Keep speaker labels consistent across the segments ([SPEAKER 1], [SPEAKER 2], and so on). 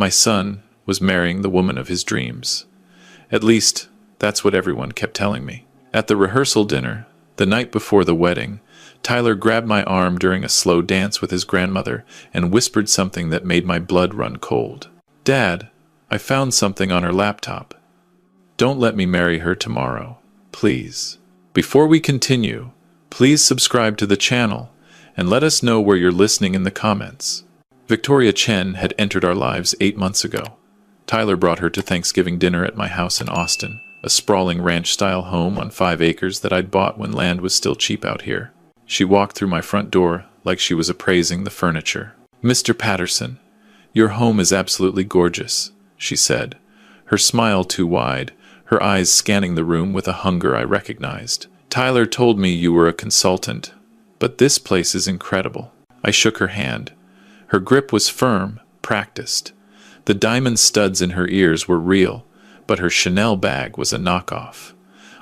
[SPEAKER 1] My son was marrying the woman of his dreams. At least, that's what everyone kept telling me. At the rehearsal dinner, the night before the wedding, Tyler grabbed my arm during a slow dance with his grandmother and whispered something that made my blood run cold. "Dad, I found something on her laptop. Don't let me marry her tomorrow, please." Before we continue, please subscribe to the channel and let us know where you're listening in the comments. Victoria Chen had entered our lives 8 months ago. Tyler brought her to Thanksgiving dinner at my house in Austin, a sprawling ranch-style home on 5 acres that I'd bought when land was still cheap out here. She walked through my front door like she was appraising the furniture. "Mr. Patterson, your home is absolutely gorgeous," she said, her smile too wide, her eyes scanning the room with a hunger I recognized. "Tyler told me you were a consultant, but this place is incredible." I shook her hand. Her grip was firm, practiced. The diamond studs in her ears were real, but her Chanel bag was a knockoff.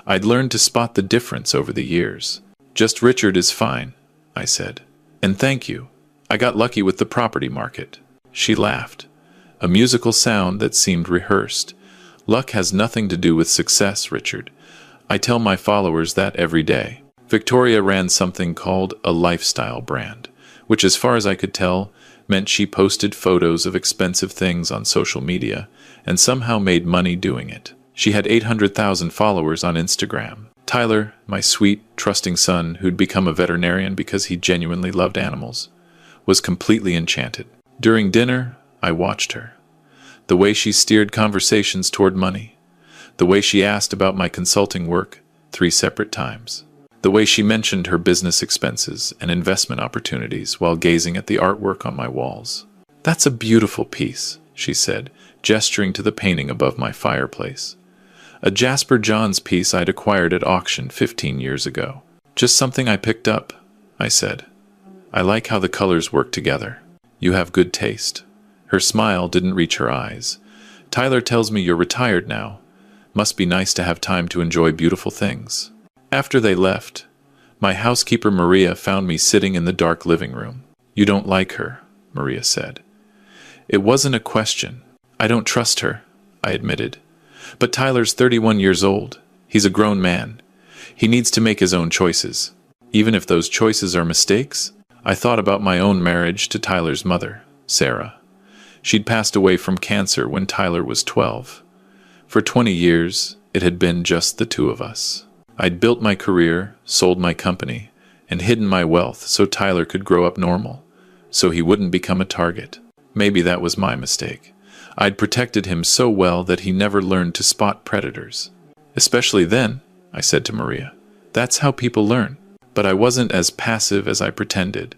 [SPEAKER 1] I'd learned to spot the difference over the years. "Just Richard is fine," I said. "And thank you. I got lucky with the property market." She laughed, a musical sound that seemed rehearsed. "Luck has nothing to do with success, Richard. I tell my followers that every day." Victoria ran something called a lifestyle brand, which as far as I could tell, meant she posted photos of expensive things on social media and somehow made money doing it. She had 800,000 followers on Instagram. Tyler, my sweet, trusting son who'd become a veterinarian because he genuinely loved animals, was completely enchanted. During dinner, I watched her. The way she steered conversations toward money. The way she asked about my consulting work 3 separate times. The way she mentioned her business expenses and investment opportunities while gazing at the artwork on my walls. "That's a beautiful piece," she said, gesturing to the painting above my fireplace. "A Jasper Johns piece I'd acquired at auction 15 years ago." "Just something I picked up," I said. "I like how the colors work together." "You have good taste." Her smile didn't reach her eyes. "Tyler tells me you're retired now. Must be nice to have time to enjoy beautiful things." After they left, my housekeeper Maria found me sitting in the dark living room. "You don't like her," Maria said. It wasn't a question. "I don't trust her," I admitted. "But Tyler's 31 years old. He's a grown man. He needs to make his own choices. Even if those choices are mistakes." I thought about my own marriage to Tyler's mother, Sarah. She'd passed away from cancer when Tyler was 12. For 20 years, it had been just the 2 of us. I'd built my career, sold my company, and hidden my wealth so Tyler could grow up normal, so he wouldn't become a target. Maybe that was my mistake. I'd protected him so well that he never learned to spot predators. "Especially then," I said to Maria. "That's how people learn." But I wasn't as passive as I pretended.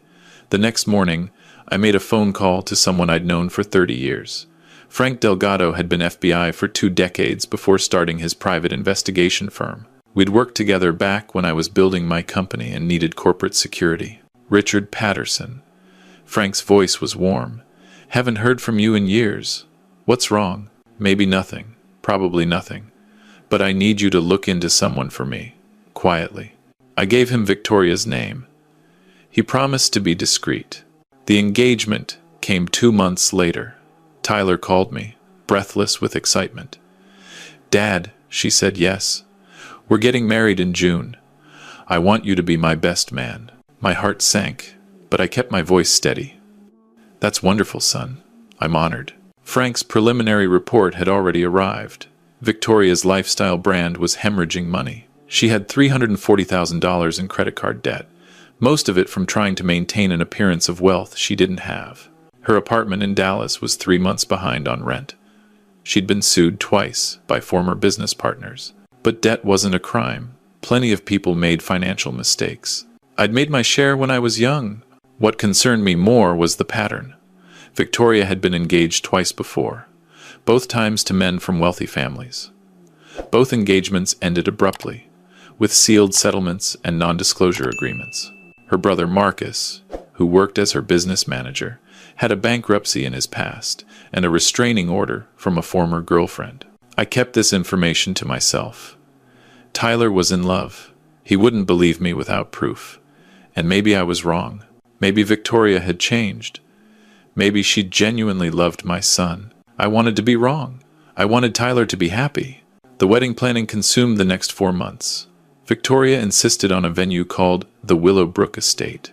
[SPEAKER 1] The next morning, I made a phone call to someone I'd known for 30 years. Frank Delgado had been FBI for 2 decades before starting his private investigation firm. We'd worked together back when I was building my company and needed corporate security. "Richard Patterson." Frank's voice was warm. "Haven't heard from you in years. What's wrong?" "Maybe nothing. Probably nothing. But I need you to look into someone for me." Quietly. I gave him Victoria's name. He promised to be discreet. The engagement came 2 months later. Tyler called me, breathless with excitement. "Dad," she said, "yes. We're getting married in June. I want you to be my best man." My heart sank, but I kept my voice steady. "That's wonderful, son." I'm honored. Frank's preliminary report had already arrived. Victoria's lifestyle brand was hemorrhaging money. She had $340,000 in credit card debt, most of it from trying to maintain an appearance of wealth she didn't have. Her apartment in Dallas was 3 months behind on rent. She'd been sued twice by former business partners. But debt wasn't a crime. Plenty of people made financial mistakes. I'd made my share when I was young. What concerned me more was the pattern. Victoria had been engaged twice before, both times to men from wealthy families. Both engagements ended abruptly, with sealed settlements and non-disclosure agreements. Her brother Marcus, who worked as her business manager, had a bankruptcy in his past and a restraining order from a former girlfriend. I kept this information to myself. Tyler was in love. He wouldn't believe me without proof. And maybe I was wrong. Maybe Victoria had changed. Maybe she genuinely loved my son. I wanted to be wrong. I wanted Tyler to be happy. The wedding planning consumed the next 4 months. Victoria insisted on a venue called the Willowbrook Estate,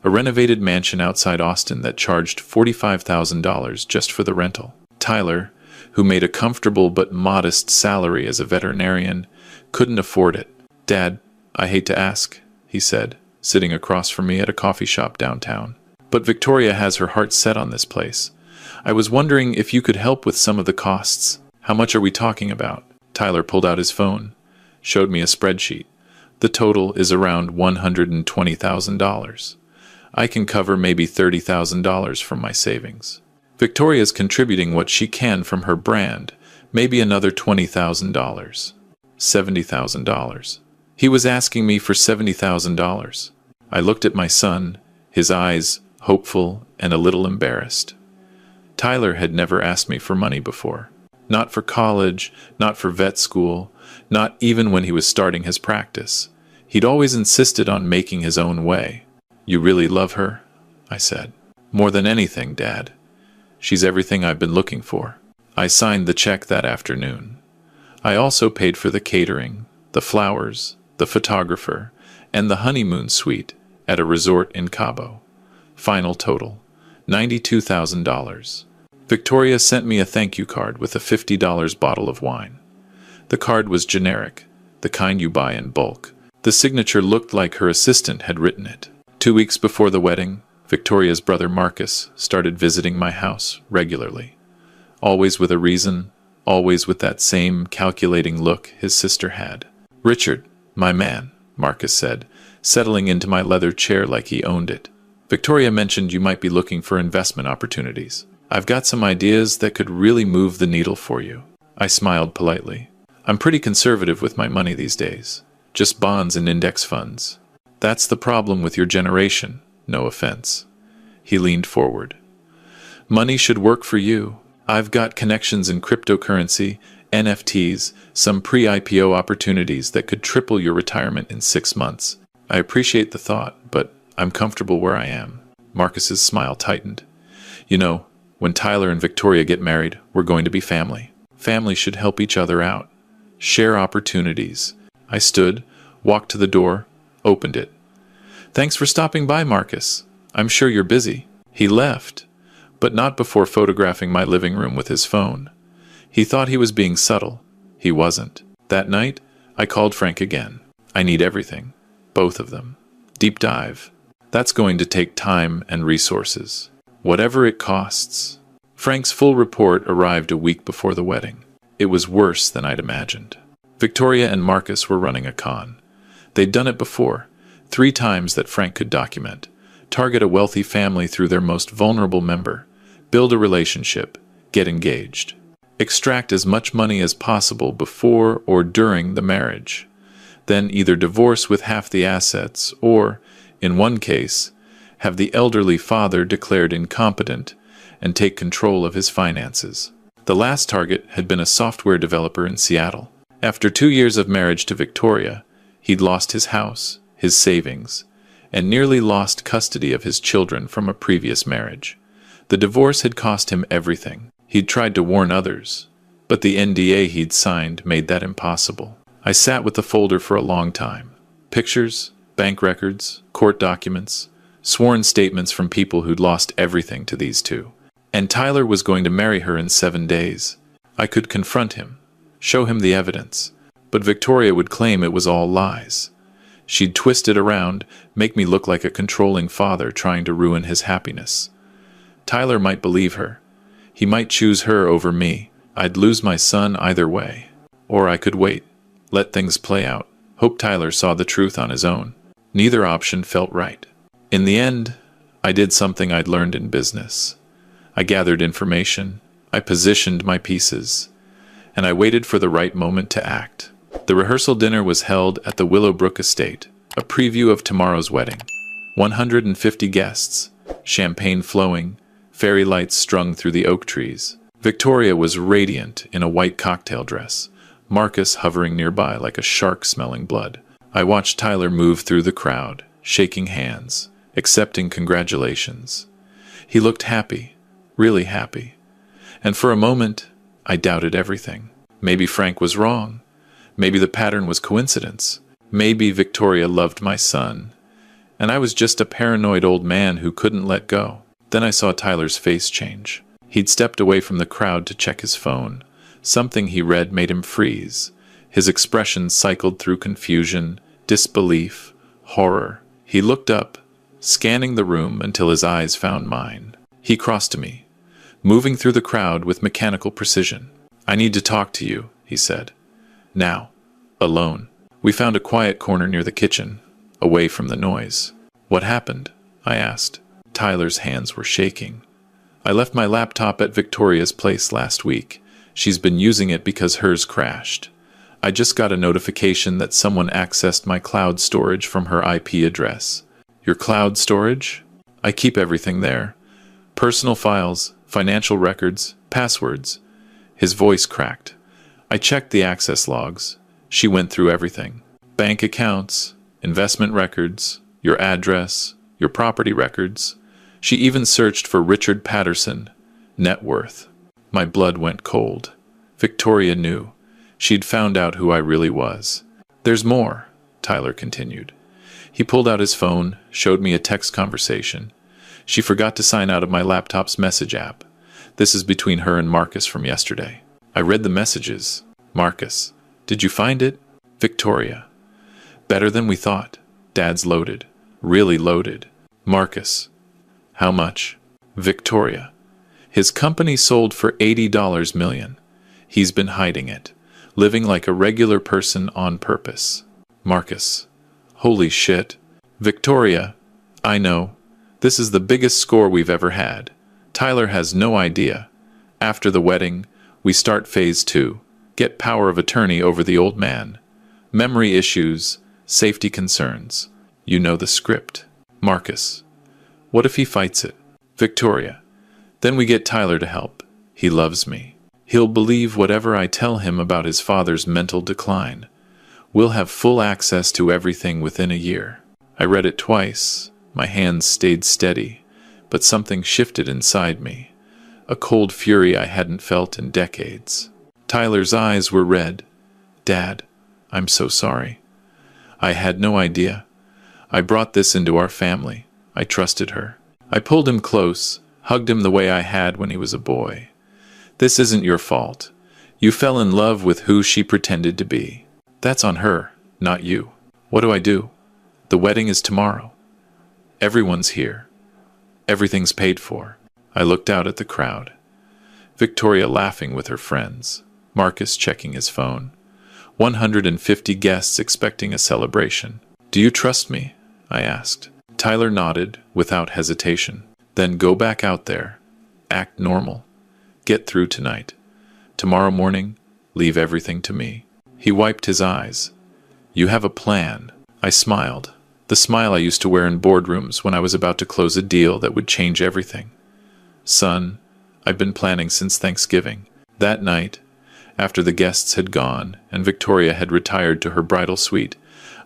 [SPEAKER 1] a renovated mansion outside Austin that charged $45,000 just for the rental. Tyler, who made a comfortable but modest salary as a veterinarian, couldn't afford it. "Dad, I hate to ask," he said, sitting across from me at a coffee shop downtown. "But Victoria has her heart set on this place. I was wondering if you could help with some of the costs. How much are we talking about?" Tyler pulled out his phone, showed me a spreadsheet. "The total is around $120,000. I can cover maybe $30,000 from my savings. Victoria's contributing what she can from her brand, maybe another $20,000. $70,000. He was asking me for $70,000. I looked at my son, his eyes hopeful and a little embarrassed. Tyler had never asked me for money before. Not for college, not for vet school, not even when he was starting his practice. He'd always insisted on making his own way. "You really love her?" I said. "More than anything, Dad. She's everything I've been looking for." I signed the check that afternoon. I also paid for the catering, the flowers, the photographer, and the honeymoon suite at a resort in Cabo. Final total, $92,000. Victoria sent me a thank you card with a $50 bottle of wine. The card was generic, the kind you buy in bulk. The signature looked like her assistant had written it. 2 weeks before the wedding, Victoria's brother Marcus started visiting my house regularly. Always with a reason, always with that same calculating look his sister had. "Richard, my man," Marcus said, settling into my leather chair like he owned it. "Victoria mentioned you might be looking for investment opportunities. I've got some ideas that could really move the needle for you." I smiled politely. "I'm pretty conservative with my money these days. Just bonds and index funds." "That's the problem with your generation, no offense." He leaned forward. "Money should work for you. I've got connections in cryptocurrency, NFTs, some pre-IPO opportunities that could triple your retirement in 6 months. I appreciate the thought, but I'm comfortable where I am." Marcus's smile tightened. "You know, when Tyler and Victoria get married, we're going to be family. Family should help each other out. Share opportunities." I stood, walked to the door, opened it. "Thanks for stopping by, Marcus. I'm sure you're busy." He left, but not before photographing my living room with his phone. He thought he was being subtle. He wasn't. That night, I called Frank again. "I need everything. Both of them. Deep dive. That's going to take time and resources. Whatever it costs." Frank's full report arrived a week before the wedding. It was worse than I'd imagined. Victoria and Marcus were running a con. They'd done it before, 3 times that Frank could document. Target a wealthy family through their most vulnerable member, build a relationship, get engaged. Extract as much money as possible before or during the marriage. Then either divorce with half the assets or, in one case, have the elderly father declared incompetent and take control of his finances. The last target had been a software developer in Seattle. After 2 years of marriage to Victoria, he'd lost his house, his savings, and nearly lost custody of his children from a previous marriage. The divorce had cost him everything. He'd tried to warn others, but the NDA he'd signed made that impossible. I sat with the folder for a long time. Pictures, bank records, court documents, sworn statements from people who'd lost everything to these two. And Tyler was going to marry her in 7 days. I could confront him, show him the evidence, but Victoria would claim it was all lies. She'd twist it around, make me look like a controlling father trying to ruin his happiness. Tyler might believe her. He might choose her over me. I'd lose my son either way. Or I could wait, let things play out, hope Tyler saw the truth on his own. Neither option felt right. In the end, I did something I'd learned in business. I gathered information, I positioned my pieces, and I waited for the right moment to act. The rehearsal dinner was held at the Willowbrook Estate, a preview of tomorrow's wedding. 150 guests, champagne flowing, fairy lights strung through the oak trees. Victoria was radiant in a white cocktail dress, Marcus hovering nearby like a shark smelling blood. I watched Tyler move through the crowd, shaking hands, accepting congratulations. He looked happy, really happy. And for a moment, I doubted everything. Maybe Frank was wrong. Maybe the pattern was coincidence. Maybe Victoria loved my son, and I was just a paranoid old man who couldn't let go. Then I saw Tyler's face change. He'd stepped away from the crowd to check his phone. Something he read made him freeze. His expression cycled through confusion, disbelief, horror. He looked up, scanning the room until his eyes found mine. He crossed to me, moving through the crowd with mechanical precision. "I need to talk to you," he said. "Now. Alone." We found a quiet corner near the kitchen, away from the noise. "What happened?" I asked. Tyler's hands were shaking. "I left my laptop at Victoria's place last week. She's been using it because hers crashed. I just got a notification that someone accessed my cloud storage from her IP address." "Your cloud storage?" "I keep everything there. Personal files, financial records, passwords." His voice cracked. I checked the access logs. She went through everything. Bank accounts, investment records, your address, your property records. She even searched for Richard Patterson, net worth. My blood went cold. Victoria knew. She'd found out who I really was. "There's more," Tyler continued. He pulled out his phone, showed me a text conversation. "She forgot to sign out of my laptop's message app. This is between her and Marcus from yesterday." I read the messages. "Marcus, did you find it?" "Victoria. Better than we thought. Dad's loaded. Really loaded." "Marcus. How much?" "Victoria. His company sold for $80 million. He's been hiding it, living like a regular person on purpose." "Marcus. Holy shit." "Victoria. I know. This is the biggest score we've ever had. Tyler has no idea. After the wedding, we start phase 2. Get power of attorney over the old man. Memory issues, safety concerns. You know the script." "Marcus. What if he fights it?" "Victoria. Then we get Tyler to help. He loves me. He'll believe whatever I tell him about his father's mental decline. We'll have full access to everything within a year." I read it twice. My hands stayed steady, but something shifted inside me. A cold fury I hadn't felt in decades. Tyler's eyes were red. "Dad, I'm so sorry. I had no idea. I brought this into our family. I trusted her." I pulled him close, hugged him the way I had when he was a boy. "This isn't your fault. You fell in love with who she pretended to be. That's on her, not you. What do I do? The wedding is tomorrow. Everyone's here. Everything's paid for." I looked out at the crowd. Victoria laughing with her friends. Marcus checking his phone. 150 guests expecting a celebration. "Do you trust me?" I asked. Tyler nodded without hesitation. "Then go back out there. Act normal. Get through tonight. Tomorrow morning, leave everything to me." He wiped his eyes. "You have a plan." I smiled. The smile I used to wear in boardrooms when I was about to close a deal that would change everything. "Son, I've been planning since Thanksgiving." That night, after the guests had gone and Victoria had retired to her bridal suite,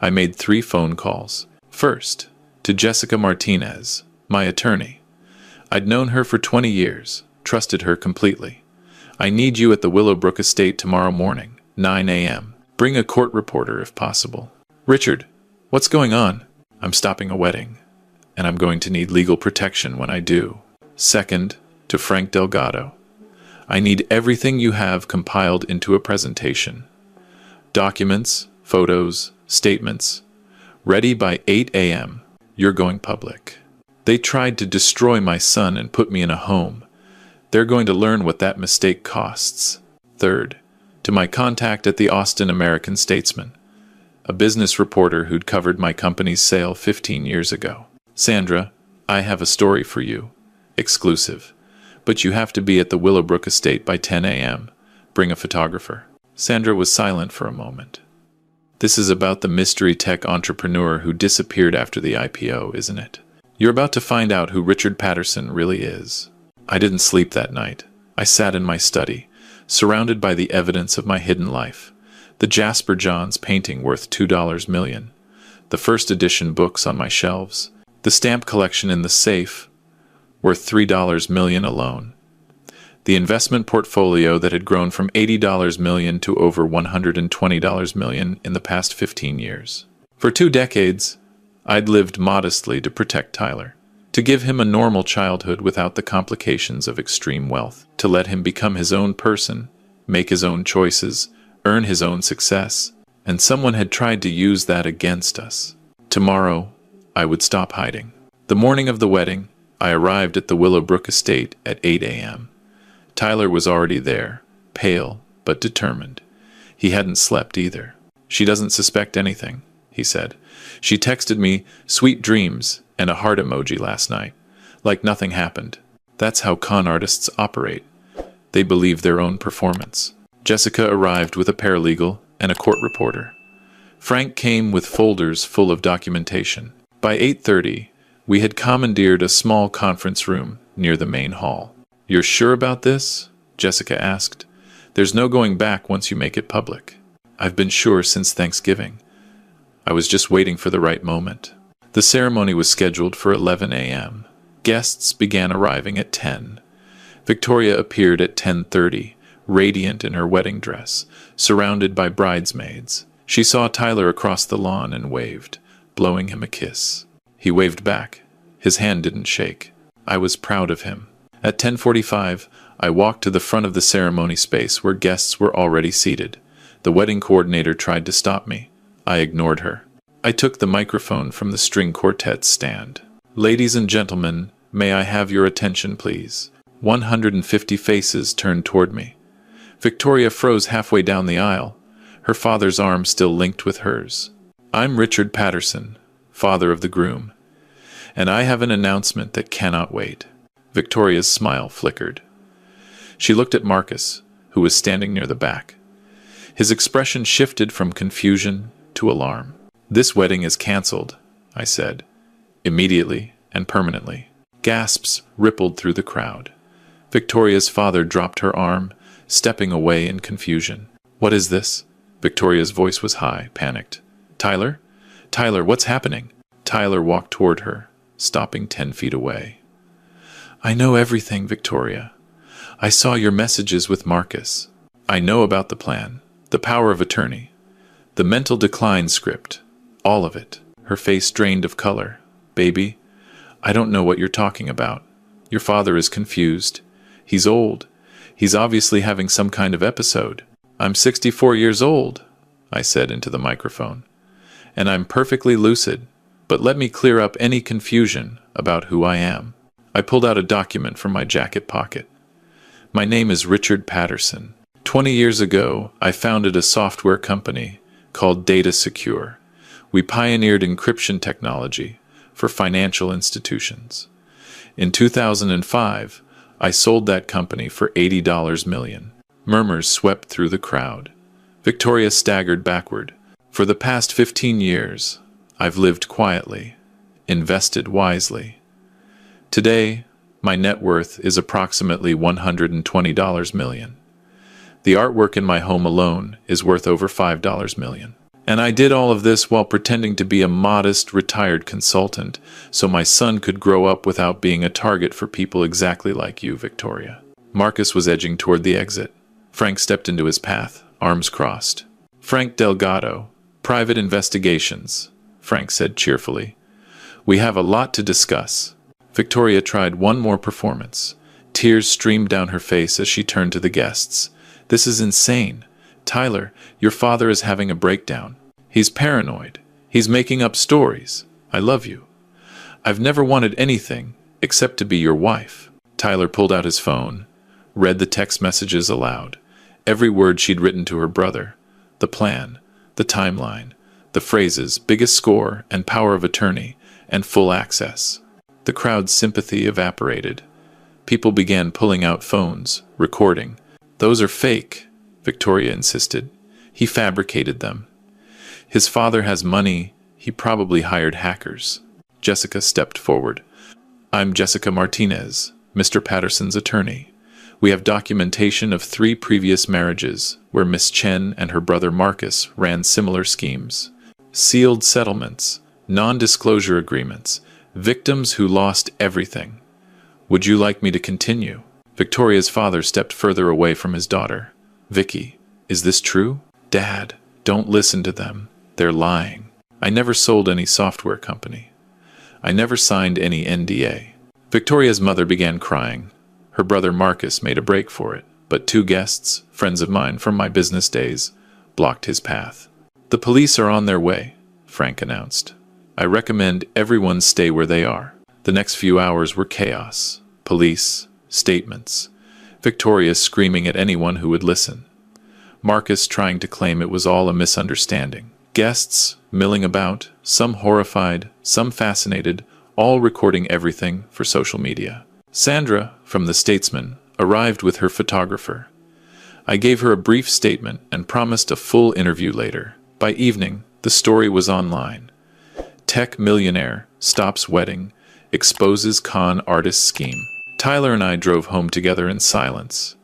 [SPEAKER 1] I made 3 phone calls. First, to Jessica Martinez, my attorney. I'd known her for 20 years, trusted her completely. "I need you at the Willowbrook estate tomorrow morning, 9 a.m. Bring a court reporter if possible." "Richard, what's going on?" "I'm stopping a wedding, and I'm going to need legal protection when I do." Second, to Frank Delgado. "I need everything you have compiled into a presentation. Documents, photos, statements. Ready by 8 a.m. You're going public. They tried to destroy my son and put me in a home. They're going to learn what that mistake costs." Third, to my contact at the Austin American-Statesman, a business reporter who'd covered my company's sale 15 years ago. "Sandra, I have a story for you. Exclusive. But you have to be at the Willowbrook estate by 10 a.m. Bring a photographer." Sandra was silent for a moment. "This is about the mystery tech entrepreneur who disappeared after the IPO, isn't it? You're about to find out who Richard Patterson really is." I didn't sleep that night. I sat in my study, surrounded by the evidence of my hidden life. The Jasper Johns painting worth $2 million. The first edition books on my shelves. The stamp collection in the safe, worth $3 million alone. The investment portfolio that had grown from $80 million to over $120 million in the past 15 years. For 2 decades, I'd lived modestly to protect Tyler, to give him a normal childhood without the complications of extreme wealth, to let him become his own person, make his own choices, earn his own success. And someone had tried to use that against us. Tomorrow, I would stop hiding. The morning of the wedding, I arrived at the Willowbrook estate at 8 a.m. Tyler was already there, pale but determined. He hadn't slept either. "She doesn't suspect anything," he said. "She texted me sweet dreams and a heart emoji last night, like nothing happened." That's how con artists operate. They believe their own performance. Jessica arrived with a paralegal and a court reporter. Frank came with folders full of documentation. By 8:30, we had commandeered a small conference room near the main hall. "You're sure about this?" Jessica asked. "There's no going back once you make it public." "I've been sure since Thanksgiving. I was just waiting for the right moment." The ceremony was scheduled for 11 a.m. Guests began arriving at 10. Victoria appeared at 10:30, radiant in her wedding dress, surrounded by bridesmaids. She saw Tyler across the lawn and waved, blowing him a kiss. He waved back. His hand didn't shake. I was proud of him. At 10:45, I walked to the front of the ceremony space where guests were already seated. The wedding coordinator tried to stop me. I ignored her. I took the microphone from the string quartet's stand. "Ladies and gentlemen, may I have your attention, please?" 150 faces turned toward me. Victoria froze halfway down the aisle, her father's arm still linked with hers. "I'm Richard Patterson, father of the groom, and I have an announcement that cannot wait." Victoria's smile flickered. She looked at Marcus, who was standing near the back. His expression shifted from confusion to alarm. "This wedding is cancelled," I said, immediately and permanently. Gasps rippled through the crowd. Victoria's father dropped her arm, stepping away in confusion. "What is this?" Victoria's voice was high, panicked. "Tyler? Tyler, what's happening?" Tyler walked toward her, stopping 10 feet away. "I know everything, Victoria. I saw your messages with Marcus. I know about the plan, the power of attorney, the mental decline script, all of it." Her face drained of color. "Baby, I don't know what you're talking about. Your father is confused. He's old. He's obviously having some kind of episode." "I'm 64 years old," I said into the microphone, "and I'm perfectly lucid, but let me clear up any confusion about who I am." I pulled out a document from my jacket pocket. "My name is Richard Patterson. 20 years ago, I founded a software company called Data Secure. We pioneered encryption technology for financial institutions. In 2005, I sold that company for $80 million. Murmurs swept through the crowd. Victoria staggered backward. "For the past 15 years, I've lived quietly, invested wisely. Today, my net worth is approximately $120 million. The artwork in my home alone is worth over $5 million. And I did all of this while pretending to be a modest, retired consultant, so my son could grow up without being a target for people exactly like you, Victoria." Marcus was edging toward the exit. Frank stepped into his path, arms crossed. "Frank Delgado, Private Investigations," Frank said cheerfully. "We have a lot to discuss." Victoria tried one more performance. Tears streamed down her face as she turned to the guests. "This is insane. Tyler, your father is having a breakdown. He's paranoid. He's making up stories. I love you. I've never wanted anything except to be your wife." Tyler pulled out his phone, read the text messages aloud, every word she'd written to her brother, the plan, the timeline, the phrases, biggest score and power of attorney, and full access. The crowd's sympathy evaporated. People began pulling out phones, recording. "Those are fake," Victoria insisted. "He fabricated them. His father has money. He probably hired hackers." Jessica stepped forward. "I'm Jessica Martinez, Mr. Patterson's attorney. We have documentation of 3 previous marriages where Miss Chen and her brother Marcus ran similar schemes. Sealed settlements, non-disclosure agreements, victims who lost everything. Would you like me to continue?" Victoria's father stepped further away from his daughter. Vicky, is this true? Dad, don't listen to them. They're lying. I never sold any software company. I never signed any NDA. Victoria's mother began crying. Her brother Marcus made a break for it, but two guests, friends of mine from my business days, blocked his path. The police are on their way, Frank announced. I recommend everyone stay where they are. The next few hours were chaos. Police, statements, Victoria screaming at anyone who would listen. Marcus trying to claim it was all a misunderstanding. Guests milling about, some horrified, some fascinated, all recording everything for social media. Sandra, from The Statesman, arrived with her photographer. I gave her a brief statement and promised a full interview later. By evening, the story was online. Tech millionaire stops wedding, exposes con artist scheme. Tyler and I drove home together in silence.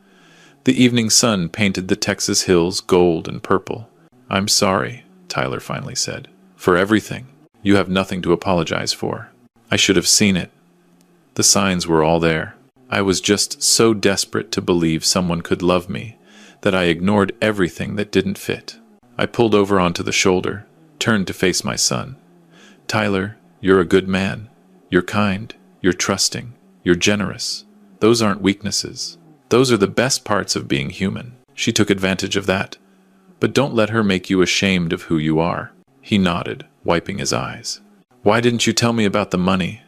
[SPEAKER 1] The evening sun painted the Texas hills gold and purple. I'm sorry, Tyler finally said, for everything. You have nothing to apologize for. I should have seen it. The signs were all there. I was just so desperate to believe someone could love me that I ignored everything that didn't fit. I pulled over onto the shoulder, turned to face my son. Tyler, you're a good man. You're kind. You're trusting. You're generous. Those aren't weaknesses. Those are the best parts of being human. She took advantage of that. But don't let her make you ashamed of who you are. He nodded, wiping his eyes. Why didn't you tell me about the money?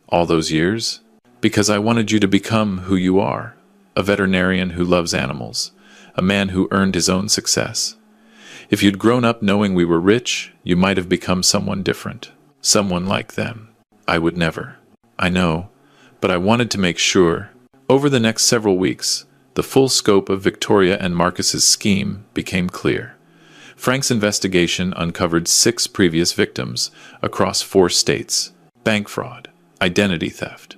[SPEAKER 1] All those years? Because I wanted you to become who you are. A veterinarian who loves animals. A man who earned his own success. If you'd grown up knowing we were rich, you might have become someone different. Someone like them. I would never. I know, but I wanted to make sure. Over the next several weeks, the full scope of Victoria and Marcus's scheme became clear. Frank's investigation uncovered 6 previous victims across 4 states. Bank fraud, identity theft.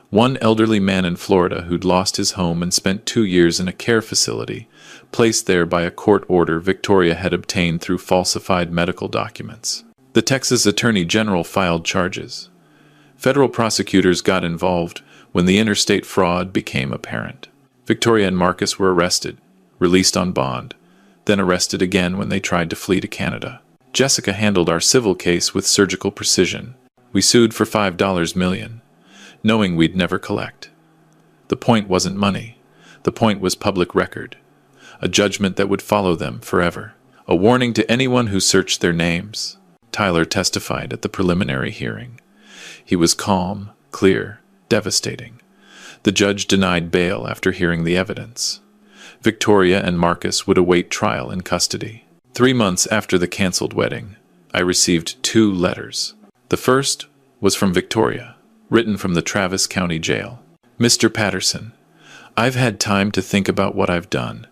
[SPEAKER 1] One elderly man in Florida who'd lost his home and spent 2 years in a care facility, placed there by a court order Victoria had obtained through falsified medical documents. The Texas Attorney General filed charges. Federal prosecutors got involved when the interstate fraud became apparent. Victoria and Marcus were arrested, released on bond, then arrested again when they tried to flee to Canada. Jessica handled our civil case with surgical precision. We sued for $5 million, knowing we'd never collect. The point wasn't money. The point was public record. A judgment that would follow them forever. A warning to anyone who searched their names. Tyler testified at the preliminary hearing. He was calm, clear, devastating. The judge denied bail after hearing the evidence. Victoria and Marcus would await trial in custody. 3 months after the canceled wedding, I received 2 letters. The first was from Victoria, written from the Travis County Jail. Mr. Patterson, I've had time to think about what I've done.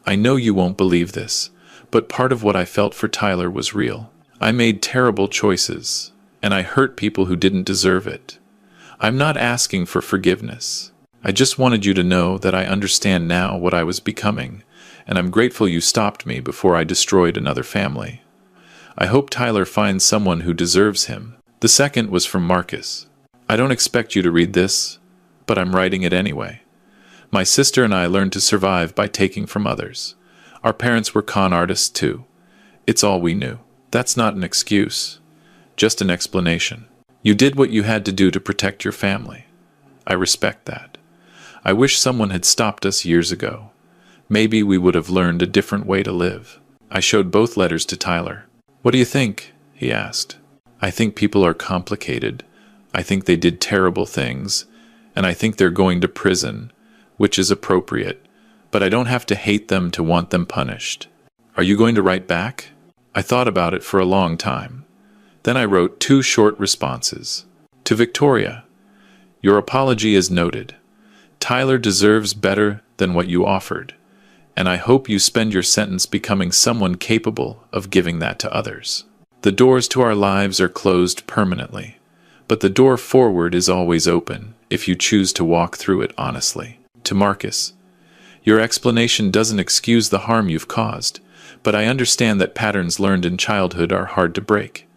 [SPEAKER 1] I know you won't believe this, but part of what I felt for Tyler was real. I made terrible choices, and I hurt people who didn't deserve it. I'm not asking for forgiveness. I just wanted you to know that I understand now what I was becoming, and I'm grateful you stopped me before I destroyed another family. I hope Tyler finds someone who deserves him. The second was from Marcus. I don't expect you to read this, but I'm writing it anyway. My sister and I learned to survive by taking from others. Our parents were con artists too. It's all we knew. That's not an excuse, just an explanation. You did what you had to do to protect your family. I respect that. I wish someone had stopped us years ago. Maybe we would have learned a different way to live. I showed both letters to Tyler. What do you think? He asked. I think people are complicated. I think they did terrible things, and I think they're going to prison, which is appropriate, but I don't have to hate them to want them punished. Are you going to write back? I thought about it for a long time. Then I wrote 2 short responses. To Victoria, your apology is noted. Tyler deserves better than what you offered, and I hope you spend your sentence becoming someone capable of giving that to others. The doors to our lives are closed permanently, but the door forward is always open if you choose to walk through it honestly. To Marcus, your explanation doesn't excuse the harm you've caused, but I understand that patterns learned in childhood are hard to break.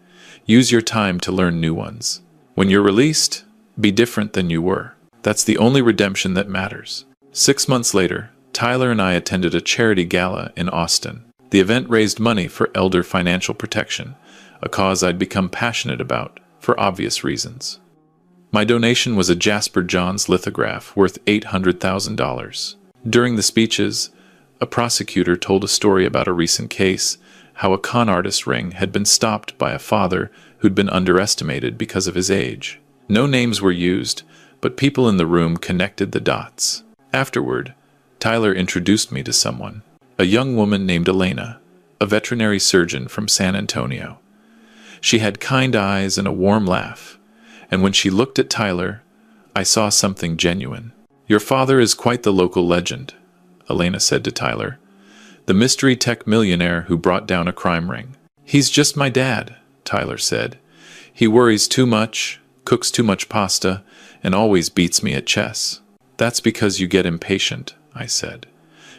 [SPEAKER 1] Use your time to learn new ones. When you're released, be different than you were. That's the only redemption that matters. 6 months later, Tyler and I attended a charity gala in Austin. The event raised money for elder financial protection, a cause I'd become passionate about, for obvious reasons. My donation was a Jasper Johns lithograph worth $800,000. During the speeches, a prosecutor told a story about a recent case, how a con artist ring had been stopped by a father who'd been underestimated because of his age. No names were used, but people in the room connected the dots. Afterward, Tyler introduced me to someone, a young woman named Elena, a veterinary surgeon from San Antonio. She had kind eyes and a warm laugh, and when she looked at Tyler, I saw something genuine. "Your father is quite the local legend," Elena said to Tyler. "The mystery tech millionaire who brought down a crime ring." "He's just my dad," Tyler said. "He worries too much, cooks too much pasta, and always beats me at chess." "That's because you get impatient," I said.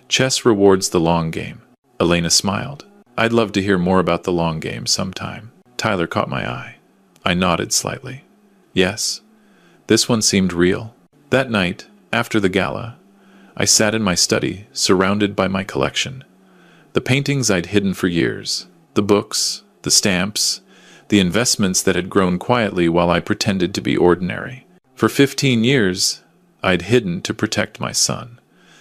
[SPEAKER 1] "Chess rewards the long game." Elena smiled. "I'd love to hear more about the long game sometime." Tyler caught my eye. I nodded slightly. Yes, this one seemed real. That night, after the gala, I sat in my study, surrounded by my collection. The paintings I'd hidden for years, the books, the stamps, the investments that had grown quietly while I pretended to be ordinary. For 15 years, I'd hidden to protect my son.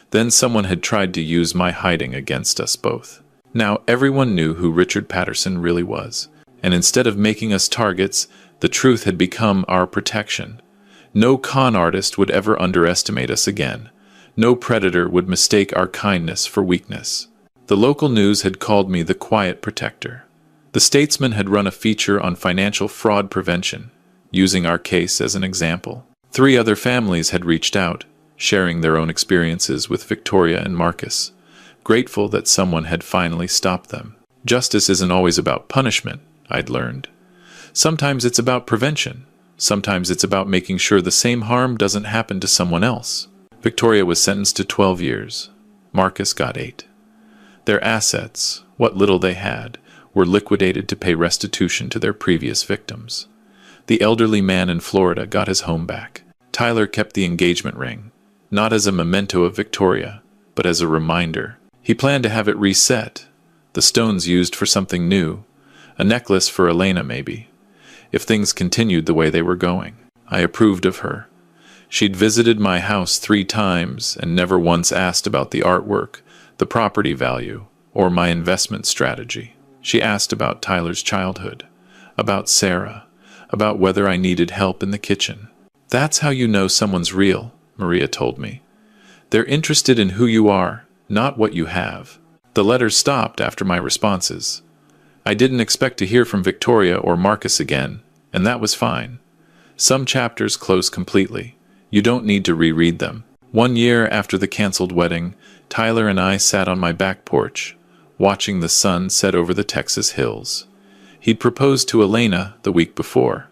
[SPEAKER 1] Then someone had tried to use my hiding against us both. Now everyone knew who Richard Patterson really was, and instead of making us targets, the truth had become our protection. No con artist would ever underestimate us again. No predator would mistake our kindness for weakness. The local news had called me the Quiet Protector. The Statesman had run a feature on financial fraud prevention, using our case as an example. 3 other families had reached out, sharing their own experiences with Victoria and Marcus, grateful that someone had finally stopped them. Justice isn't always about punishment, I'd learned. Sometimes it's about prevention. Sometimes it's about making sure the same harm doesn't happen to someone else. Victoria was sentenced to 12 years. Marcus got 8. Their assets, what little they had, were liquidated to pay restitution to their previous victims. The elderly man in Florida got his home back. Tyler kept the engagement ring, not as a memento of Victoria, but as a reminder. He planned to have it reset, the stones used for something new, a necklace for Elena maybe, if things continued the way they were going. I approved of her. She'd visited my house 3 times and never once asked about the artwork, the property value, or my investment strategy. She asked about Tyler's childhood, about Sarah, about whether I needed help in the kitchen. "That's how you know someone's real," Maria told me. "They're interested in who you are, not what you have." The letters stopped after my responses. I didn't expect to hear from Victoria or Marcus again, and that was fine. Some chapters close completely. You don't need to reread them. 1 year after the canceled wedding, Tyler and I sat on my back porch, watching the sun set over the Texas hills. He'd proposed to Elena the week before.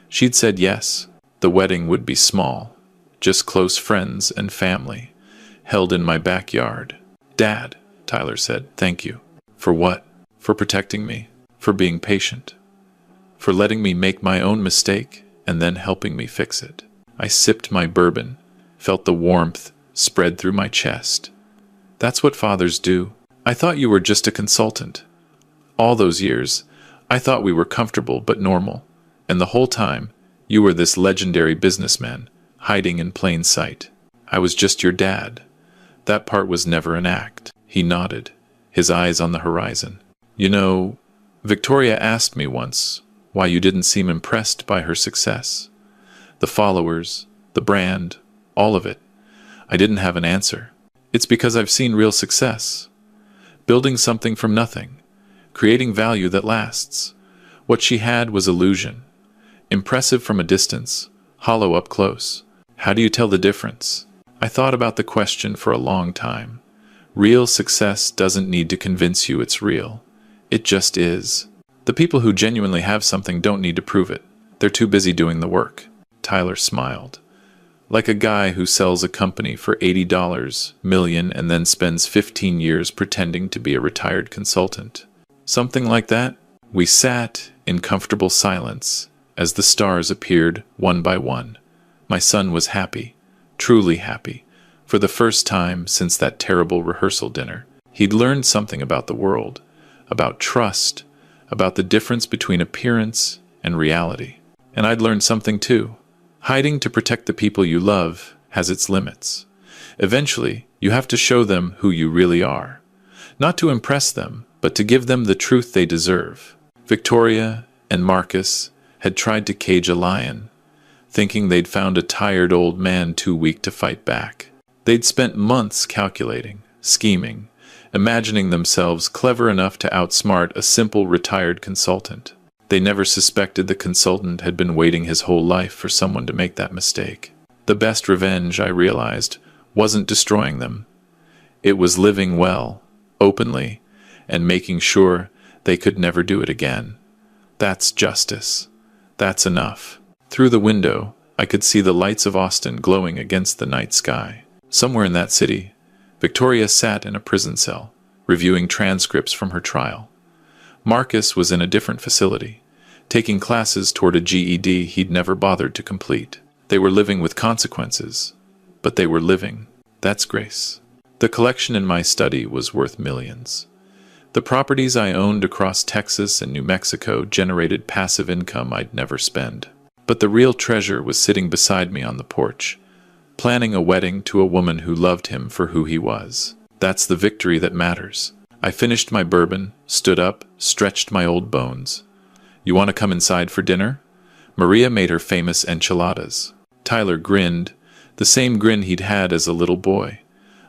[SPEAKER 1] She'd said yes. The wedding would be small, just close friends and family, held in my backyard. "Dad," Tyler said, "thank you." "For what?" "For protecting me, for being patient, for letting me make my own mistake and then helping me fix it." I sipped my bourbon, felt the warmth spread through my chest. "That's what fathers do. I thought you were just a consultant. All those years, I thought we were comfortable but normal, and the whole time, you were this legendary businessman, hiding in plain sight. I was just your dad. That part was never an act." He nodded, his eyes on the horizon. "You know, Victoria asked me once why you didn't seem impressed by her success. The followers, the brand, all of it. I didn't have an answer. It's because I've seen real success. Building something from nothing, creating value that lasts. What she had was illusion. Impressive from a distance, hollow up close. How do you tell the difference?" I thought about the question for a long time. Real success doesn't need to convince you it's real. It just is. The people who genuinely have something don't need to prove it. They're too busy doing the work. Tyler smiled. Like a guy who sells a company for $80 million and then spends 15 years pretending to be a retired consultant. Something like that. We sat in comfortable silence as the stars appeared one by one. My son was happy, truly happy, For the first time since that terrible rehearsal dinner, he'd learned something about the world, about trust, about the difference between appearance and reality. And I'd learned something too. Hiding to protect the people you love has its limits. Eventually, you have to show them who you really are. Not to impress them, but to give them the truth they deserve. Victoria and Marcus had tried to cage a lion, thinking they'd found a tired old man too weak to fight back. They'd spent months calculating, scheming, imagining themselves clever enough to outsmart a simple retired consultant. They never suspected the consultant had been waiting his whole life for someone to make that mistake. The best revenge, I realized, wasn't destroying them. It was living well, openly, and making sure they could never do it again. That's justice. That's enough. Through the window, I could see the lights of Austin glowing against the night sky. Somewhere in that city, Victoria sat in a prison cell, reviewing transcripts from her trial. Marcus was in a different facility, taking classes toward a GED he'd never bothered to complete. They were living with consequences, but they were living. That's grace. The collection in my study was worth millions. The properties I owned across Texas and New Mexico generated passive income I'd never spend. But the real treasure was sitting beside me on the porch, planning a wedding to a woman who loved him for who he was. That's the victory that matters. I finished my bourbon, stood up, stretched my old bones. You want to come inside for dinner? Maria made her famous enchiladas. Tyler grinned, the same grin he'd had as a little boy.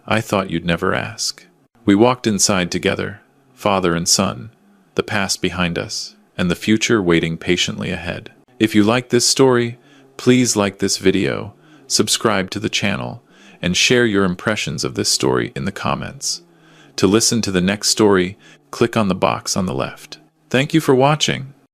[SPEAKER 1] I thought you'd never ask. We walked inside together, father and son, the past behind us, and the future waiting patiently ahead. If you like this story, please like this video, subscribe to the channel, and share your impressions of this story in the comments. To listen to the next story, click on the box on the left. Thank you for watching.